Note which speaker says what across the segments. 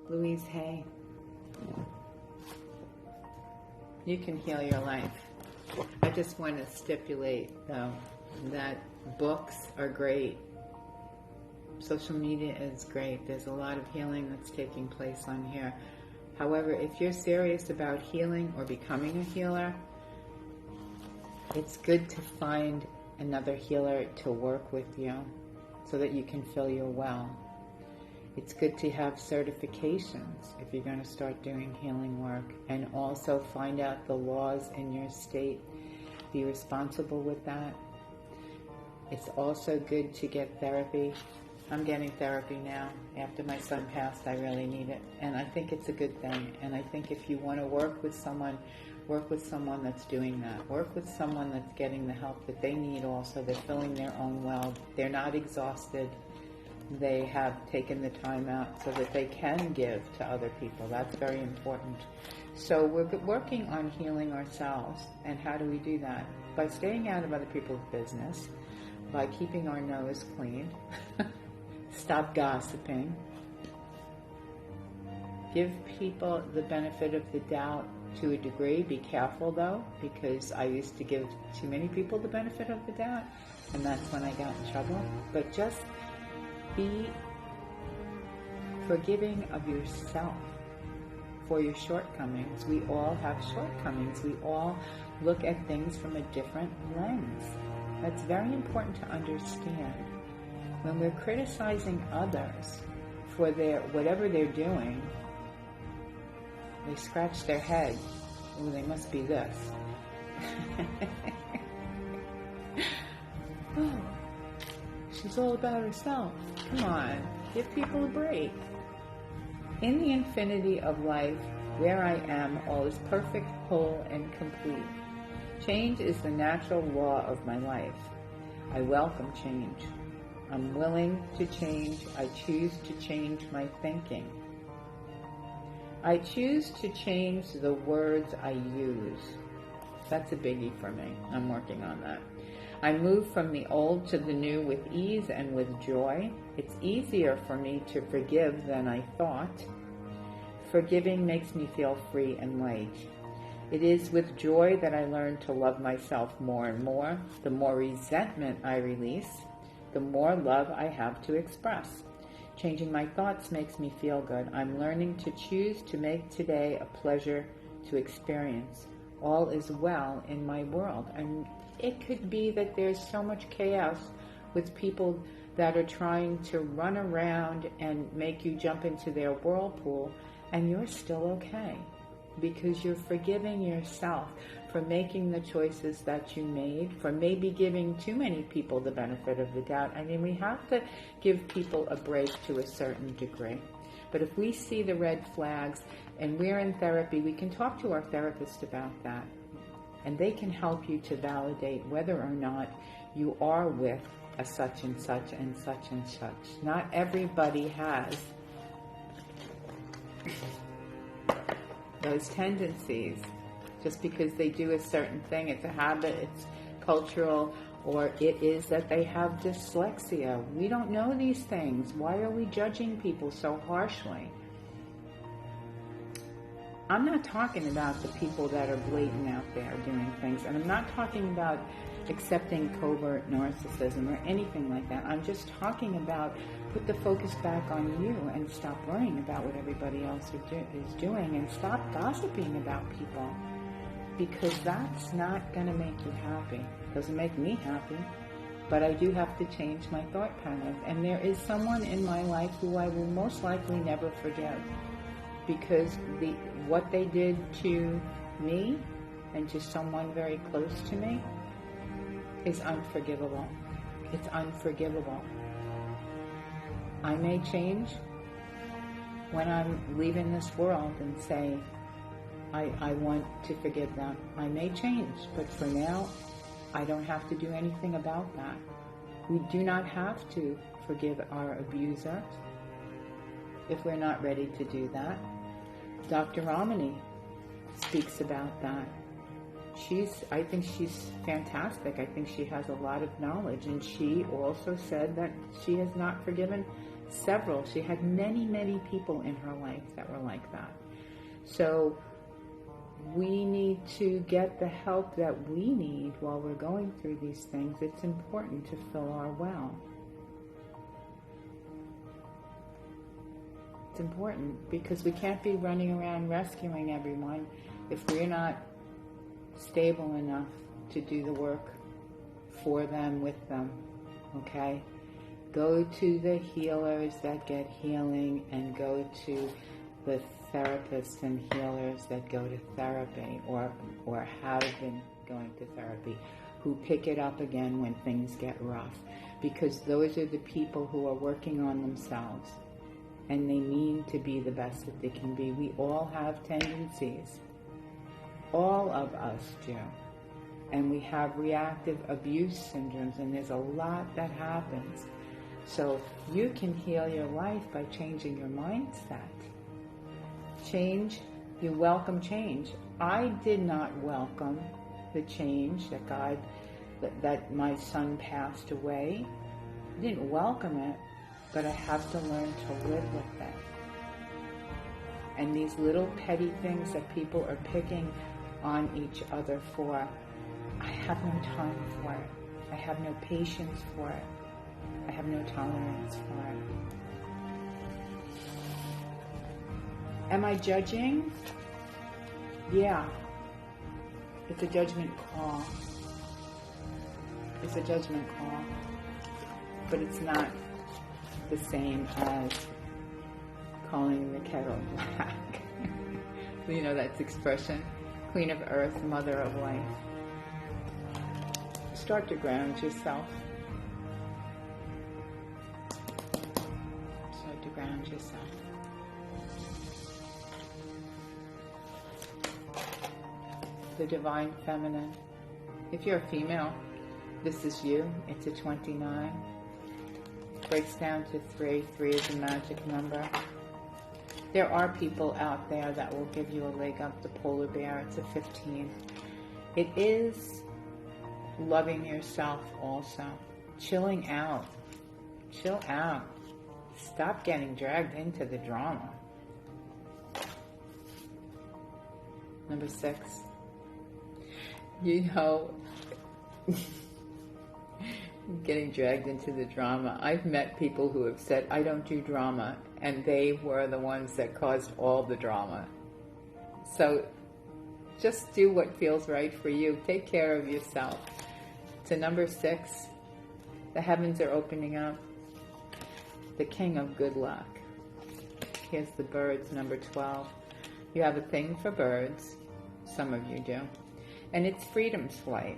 Speaker 1: Louise Hay. You can heal your life. I just want to stipulate, though, that books are great. Social media is great. There's a lot of healing that's taking place on here. However, if you're serious about healing or becoming a healer, it's good to find another healer to work with you so that you can feel you're well. It's good to have certifications if you're going to start doing healing work, and also find out the laws in your state. Be responsible with that. It's also good to get therapy. I'm getting therapy now. After my son passed, I really need it. And I think it's a good thing. And I think if you want to work with someone that's doing that. Work with someone that's getting the help that they need also. They're filling their own well. They're not exhausted. They have taken the time out so that they can give to other people. That's very important. So we're working on healing ourselves. And how do we do that? By staying out of other people's business, by keeping our nose clean, stop gossiping, give people the benefit of the doubt to a degree. Be careful though, because I used to give too many people the benefit of the doubt, and that's when I got in trouble. But just be forgiving of yourself for your shortcomings. We all have shortcomings. We all look at things from a different lens. That's very important to understand. When we're criticizing others for whatever they're doing, they scratch their head. Oh, they must be this. Oh, she's all about herself. Come on, give people a break. In the infinity of life, where I am, all is perfect, whole, and complete. Change is the natural law of my life. I welcome change. I'm willing to change. I choose to change my thinking. I choose to change the words I use. That's a biggie for me. I'm working on that. I move from the old to the new with ease and with joy. It's easier for me to forgive than I thought. Forgiving makes me feel free and light. It is with joy that I learn to love myself more and more. The more resentment I release, the more love I have to express. Changing my thoughts makes me feel good. I'm learning to choose to make today a pleasure to experience. All is well in my world. And it could be that there's so much chaos with people that are trying to run around and make you jump into their whirlpool, and you're still okay, because you're forgiving yourself for making the choices that you made, for maybe giving too many people the benefit of the doubt. I mean, we have to give people a break to a certain degree. But if we see the red flags and we're in therapy, we can talk to our therapist about that. And they can help you to validate whether or not you are with a such and such and such and such. Not everybody has those tendencies. Just because they do a certain thing, it's a habit, it's cultural, or it is that they have dyslexia. We don't know these things. Why are we judging people so harshly? I'm not talking about the people that are blatant out there doing things, and I'm not talking about accepting covert narcissism or anything like that. I'm just talking about put the focus back on you and stop worrying about what everybody else is doing, and stop gossiping about people, because that's not going to make you happy. It doesn't make me happy, but I do have to change my thought pattern. And there is someone in my life who I will most likely never forgive, because what they did to me and to someone very close to me is unforgivable. It's unforgivable. I may change when I'm leaving this world and say, I want to forgive them. I may change, but for now, I don't have to do anything about that. We do not have to forgive our abuser if we're not ready to do that. Dr. Ramani speaks about that. I think she's fantastic. I think she has a lot of knowledge, and she also said that she has not forgiven Several. She had many, many people in her life that were like that. So we need to get the help that we need while we're going through these things. It's important to fill our well. It's important because we can't be running around rescuing everyone if we're not stable enough to do the work for them, with them. Okay? Go to the healers that get healing, and go to the therapists and healers that go to therapy or have been going to therapy, who pick it up again when things get rough, because those are the people who are working on themselves, and they mean to be the best that they can be. We all have tendencies. All of us do. And we have reactive abuse syndromes, and there's a lot that happens. So you can heal your life by changing your mindset. Change, you welcome change. I did not welcome the change that my son passed away. I didn't welcome it, but I have to learn to live with it. And these little petty things that people are picking on each other for, I have no time for it. I have no patience for it. I have no tolerance for it. Am I judging? Yeah. It's a judgment call. It's a judgment call. But it's not the same as calling the kettle black. You know that expression? Queen of Earth, Mother of Life. Start to ground yourself. Start to ground yourself. The Divine Feminine. If you're a female, this is you. It's a 29. Breaks down to 3. 3 is a magic number. There are people out there that will give you a leg up. The polar bear, it's a 15. It is loving yourself also. Chilling out. Chill out. Stop getting dragged into the drama. Number 6. You know, getting dragged into the drama. I've met people who have said, I don't do drama, and they were the ones that caused all the drama. So just do what feels right for you. Take care of yourself. To number 6, the heavens are opening up. The king of good luck. Here's the birds, number 12. You have a thing for birds. Some of you do. And it's Freedom's Flight.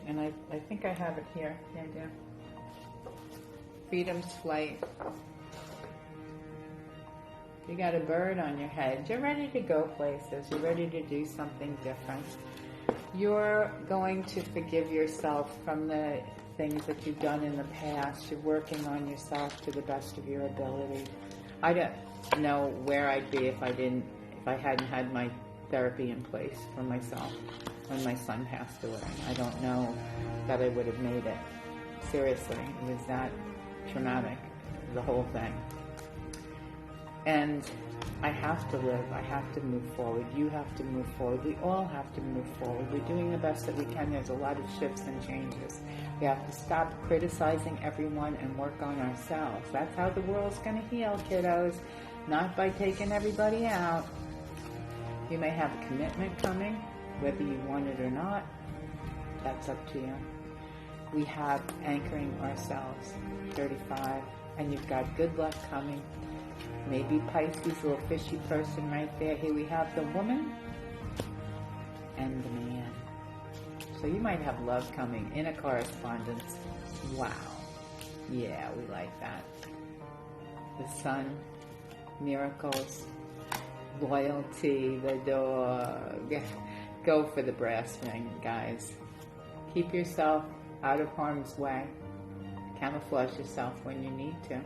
Speaker 1: And I think I have it here. Yeah, I do. Freedom's Flight. You got a bird on your head. You're ready to go places. You're ready to do something different. You're going to forgive yourself from the things that you've done in the past. You're working on yourself to the best of your ability. I don't know where I'd be if I hadn't had my therapy in place for myself when my son passed away. I don't know that I would have made it. Seriously, it was that traumatic, the whole thing. And I have to live. I have to move forward. You have to move forward. We all have to move forward. We're doing the best that we can. There's a lot of shifts and changes. We have to stop criticizing everyone and work on ourselves. That's how the world's going to heal, kiddos. Not by taking everybody out. You may have a commitment coming, whether you want it or not. That's up to you. We have anchoring ourselves, 35, and you've got good luck coming. Maybe Pisces, little fishy person right there. Here we have the woman and the man. So you might have love coming in a correspondence. Wow. Yeah, we like that. The sun, miracles, loyalty, the dog. Go for the brass ring, guys. Keep yourself out of harm's way. Camouflage yourself when you need to.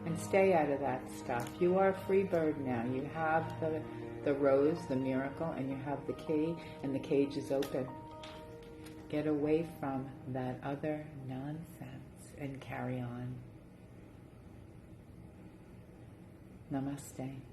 Speaker 1: And stay out of that stuff. You are a free bird now. You have the rose, the miracle, and you have the key, and the cage is open. Get away from that other nonsense and carry on. Namaste.